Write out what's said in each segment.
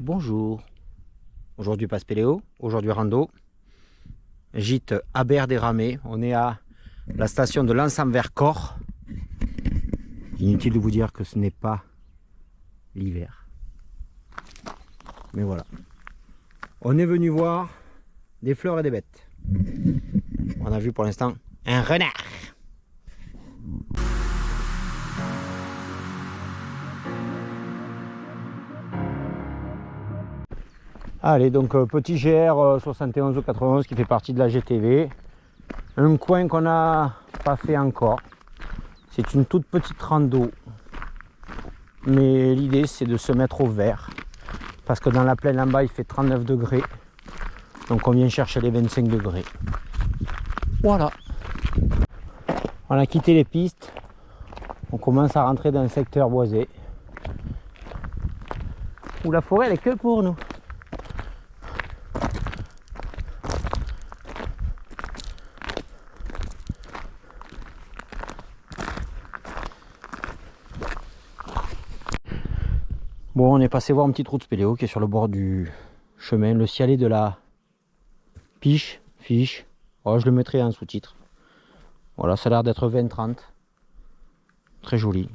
Bonjour, aujourd'hui passe Péléo, aujourd'hui rando, gîte Aber des Ramées, on est à la station de l'Anse-en-Vercors. Inutile de vous dire que ce n'est pas l'hiver, mais voilà. On est venu voir des fleurs et des bêtes. On a vu pour l'instant un renard. Allez, donc petit GR 71 ou 91 qui fait partie de la GTV. Un coin qu'on n'a pas fait encore. C'est une toute petite rando. Mais l'idée c'est de se mettre au vert. Parce que dans la plaine en bas il fait 39 degrés. Donc on vient chercher les 25 degrés. Voilà. On a quitté les pistes. On commence à rentrer dans le secteur boisé. Où la forêt elle est que pour nous. Bon, on est passé voir une petite route spéléo qui est sur le bord du chemin, le cialet de la fiche. Oh, je le mettrai en sous-titre. Voilà, ça a l'air d'être 20-30. Très joli.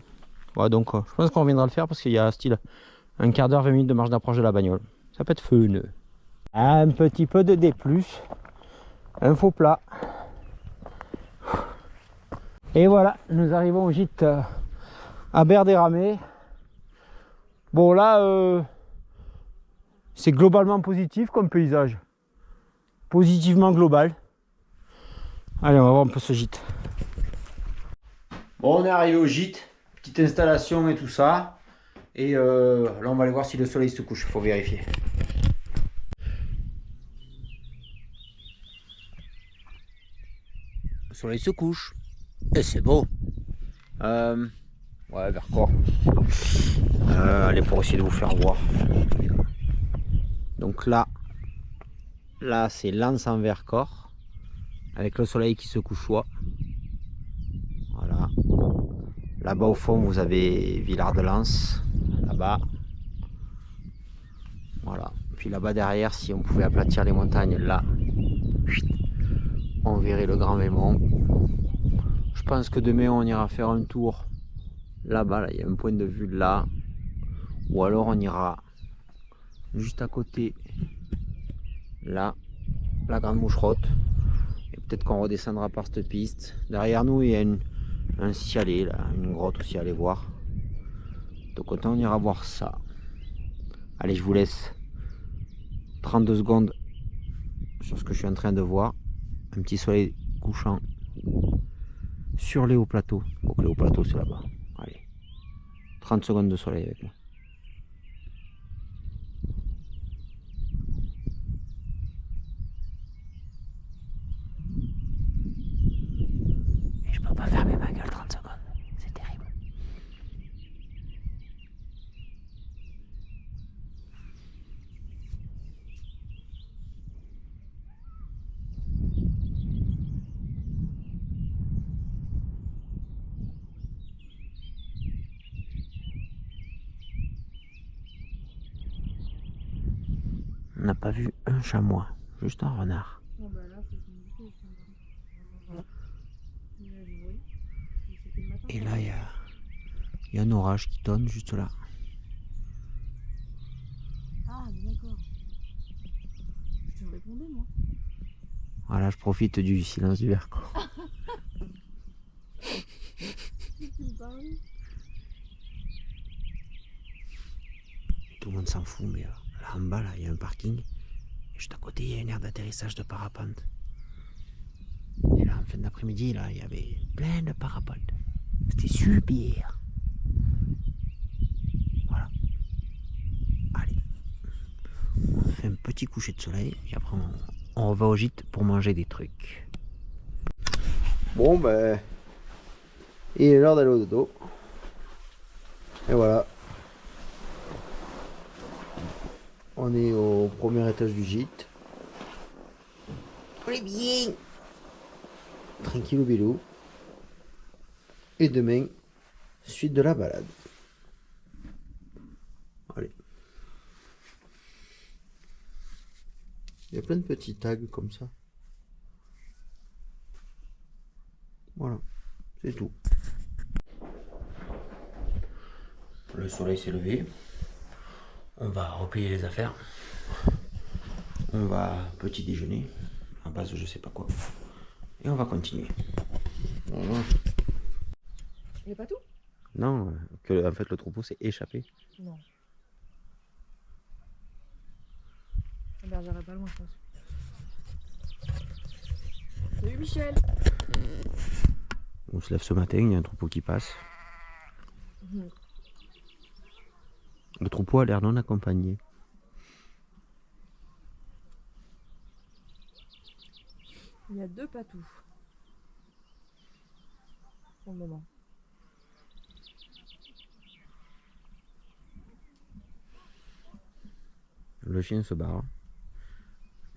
Voilà, donc je pense qu'on reviendra le faire parce qu'il y a style un quart d'heure, 20 minutes de marche d'approche de la bagnole. Ça peut être fun. Un petit peu de D+, un faux plat. Et voilà, nous arrivons au gîte Aber des Ramées. Bon là, c'est globalement positif comme paysage. Positivement global. Allez, on va voir un peu ce gîte. Bon, on est arrivé au gîte. Petite installation et tout ça. Et là, on va aller voir si le soleil se couche. Faut vérifier. Le soleil se couche. Et c'est beau. Ouais, Vercors. Allez, pour essayer de vous faire voir. Donc là c'est l'Anse-en-Vercors. Avec le soleil qui se couche. Voilà. Là-bas au fond, vous avez Villard de Lans. Là-bas. Voilà. Puis là-bas derrière, si on pouvait aplatir les montagnes, là, on verrait le Grand Vémont. Je pense que demain, on ira faire un tour là-bas. Là, il y a un point de vue là. Ou alors, on ira juste à côté, là, la Grande Moucherotte. Et peut-être qu'on redescendra par cette piste. Derrière nous, il y a un cialet, là, une grotte aussi à aller voir. Donc, on ira voir ça. Allez, je vous laisse 32 secondes sur ce que je suis en train de voir. Un petit soleil couchant sur les hauts plateaux. Donc les hauts plateaux c'est là-bas. Allez, 30 secondes de soleil avec moi. Et je peux pas fermer ma gueule 30 secondes. C'est terrible. On n'a pas vu un chamois, juste un renard. Bon bah là, c'est une vidéo, Et là, il y a un orage qui tonne juste là. Ah, mais d'accord. Je te répondais, moi. Voilà, je profite du silence du Vercors. Tu me parlais. Tout le monde s'en fout, mais là en bas, là, il y a un parking. Et juste à côté, il y a une aire d'atterrissage de parapente. Et là, en fin d'après-midi, là, il y avait plein de parapentes. C'était super. Voilà. Allez. On fait un petit coucher de soleil. Et après, on va au gîte pour manger des trucs. Bon, ben... il est l'heure d'aller au dodo. Et voilà. On est au premier étage du gîte. On est bien. Tranquillou bilou. Et demain, suite de la balade. Allez. Il y a plein de petits tags comme ça. Voilà, c'est tout. Le soleil s'est levé. On va replier les affaires. On va petit déjeuner. À base de je sais pas quoi. Et on va continuer. Voilà. Il est pas tout? Non, que en fait le troupeau s'est échappé. Non. La bergère est pas loin, je pense. Salut Michel. On se lève ce matin, il y a un troupeau qui passe. Le troupeau a l'air non accompagné. Il y a 2 patous. Pour le moment. Le chien se barre.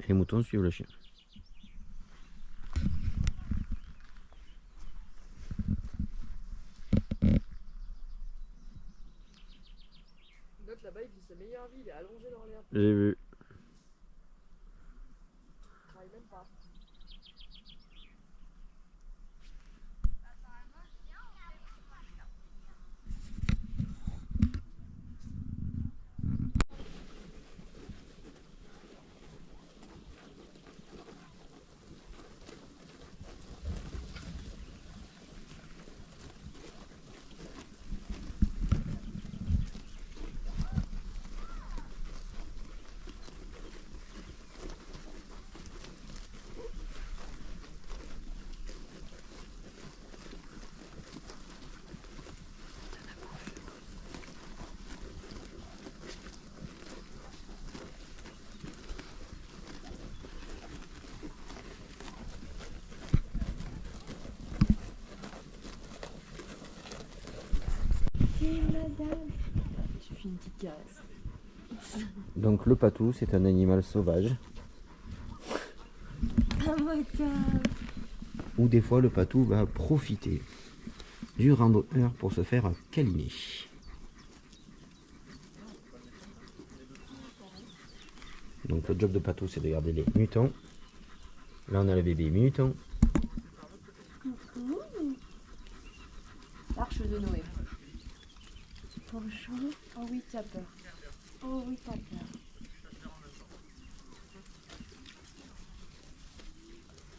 Et les moutons suivent le chien. L'autre là-bas, il vit sa meilleure vie, il est allongé dans l'herbe. J'ai vu. Il travaille même pas. Madame. Je fais une petite caresse. Donc le patou, c'est un animal sauvage. Ah my god. Où des fois le patou va profiter du randonneur pour se faire câliner. Donc le job de patou, c'est de garder les mutons. Là on a le bébé muton. L'arche de Noé. Bonjour. Oh oui, t'as peur. Oh oui, t'as peur.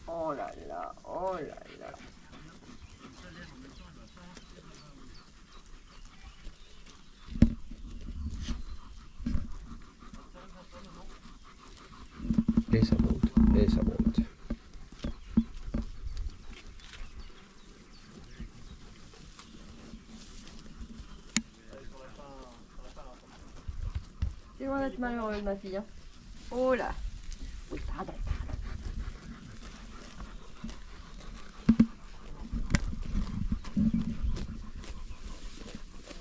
Oh là là, oh là là. Et ça monte, et ça monte. C'est loin d'être malheureuse, ma fille. Hein. Oh là. Oui, pardon.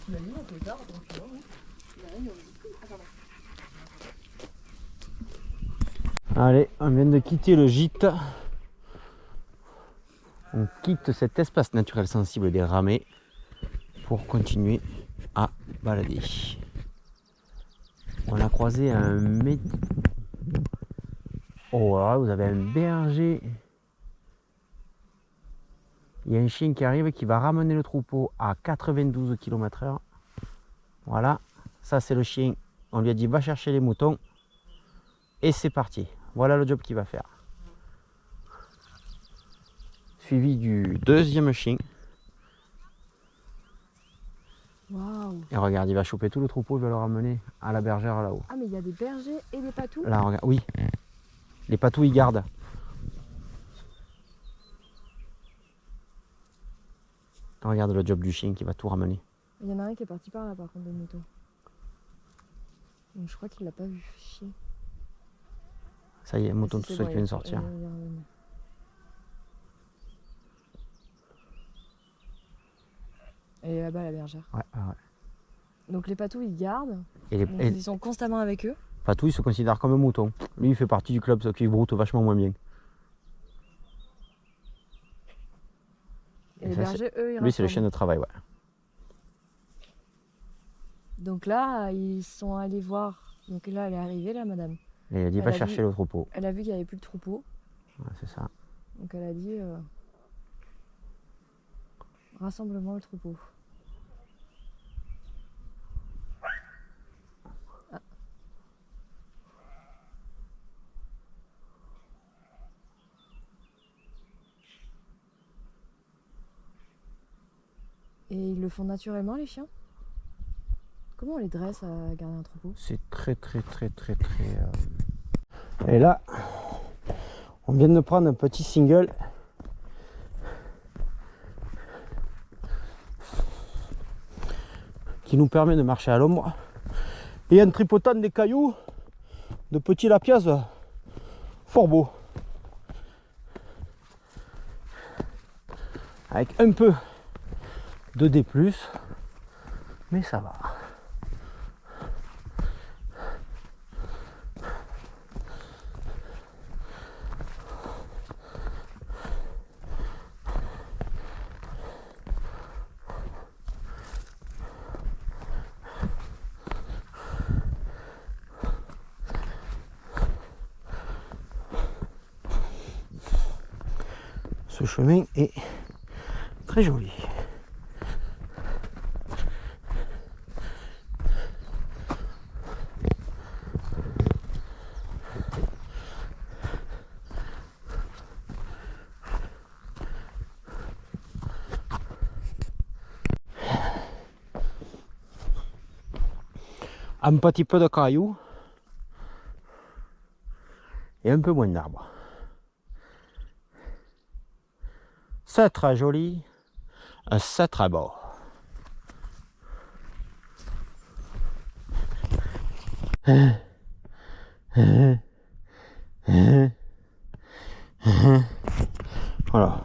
Tu m'as mis un peu tard, donc tu vois. Allez, on vient de quitter le gîte. On quitte cet espace naturel sensible des ramets pour continuer à balader. On a croisé un Oh là, vous avez un berger. Il y a un chien qui arrive qui va ramener le troupeau à 92 km/h. Voilà, ça c'est le chien. On lui a dit va chercher les moutons. Et c'est parti. Voilà le job qu'il va faire. Suivi du deuxième chien. Waouh. Et regarde, il va choper tout le troupeau, il va le ramener à la bergère là-haut. Ah, mais il y a des bergers et des patous. Là, regarde, oui. Les patous, ils gardent. Regarde le job du chien qui va tout ramener. Il y en a un qui est parti par là, par contre, des moutons. Donc, je crois qu'il l'a pas vu chier. Ça y est, un mouton Ah, tout si, seul bon, qui vient de sortir. Et là-bas, la bergère. Ouais, ouais. Donc les patous, ils gardent. Et Donc, ils sont constamment avec eux. Patou, il se considère comme un mouton. Lui, il fait partie du club, ce qui broute vachement moins bien. Et les ça, bergers, eux, ils lui, c'est le rassemblent. chien de travail, ouais. Donc là, ils sont allés voir. Donc là, elle est arrivée, là, madame. Et elle a dit va Elle a chercher vu- le troupeau. Elle a vu qu'il n'y avait plus de troupeau. Ouais, c'est ça. Donc elle a dit rassemblement le troupeau. Ah. Et ils le font naturellement les chiens? Comment on les dresse à garder un troupeau? C'est très. Et là, on vient de prendre un petit single. Qui nous permet de marcher à l'ombre. Et en tripotant des cailloux de petits lapiaz fort beaux. Avec un peu de D+, mais ça va. Ce chemin est très joli. Un petit peu de cailloux et un peu moins d'arbres. C'est très joli, c'est très beau. Voilà,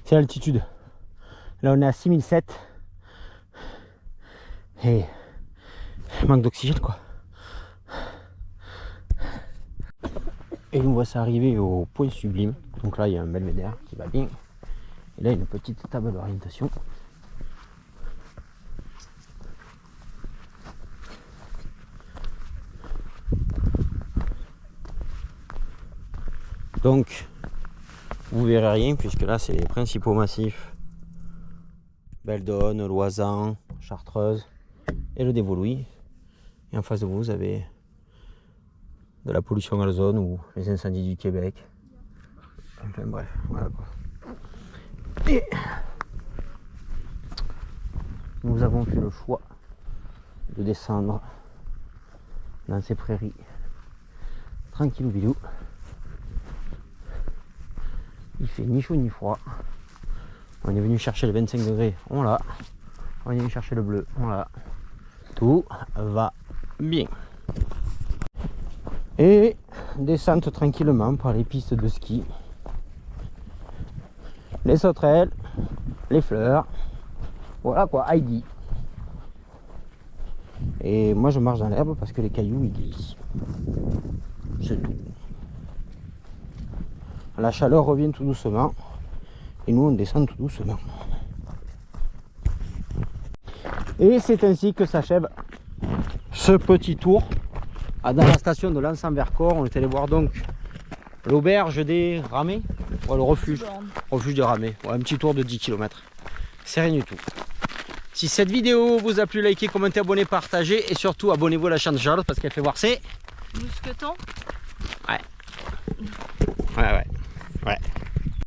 c'est l'altitude. Là on est à 6007 et manque d'oxygène quoi. Et nous voici arriver au point sublime. Donc là il y a un belvédère qui va bien. Et là une petite table d'orientation. Donc vous verrez rien puisque là c'est les principaux massifs. Beldonne, Loisan, Chartreuse et le Dévoluy. Et en face de vous, vous avez de la pollution à l'ozone ou les incendies du Québec. Enfin bref, voilà quoi. Et nous avons fait le choix de descendre dans ces prairies tranquillou bilou. Il fait ni chaud ni froid. On est venu chercher le 25 degrés, on l'a. On est venu chercher le bleu, on l'a. Tout va bien. Et descente tranquillement par les pistes de ski. Les sauterelles, les fleurs. Voilà quoi, Heidi. Et moi je marche dans l'herbe parce que les cailloux ils glissent. C'est tout. La chaleur revient tout doucement. Et nous on descend tout doucement. Et c'est ainsi que s'achève ce petit tour dans la station de Lens-en-Vercors. On est allé voir donc l'auberge des Ramets, le refuge des Ramets. Ouais, un petit tour de 10 km. C'est rien du tout. Si cette vidéo vous a plu, likez, commentez, abonnez, partagez et surtout abonnez-vous à la chaîne de Charlotte parce qu'elle fait voir ses mousquetons.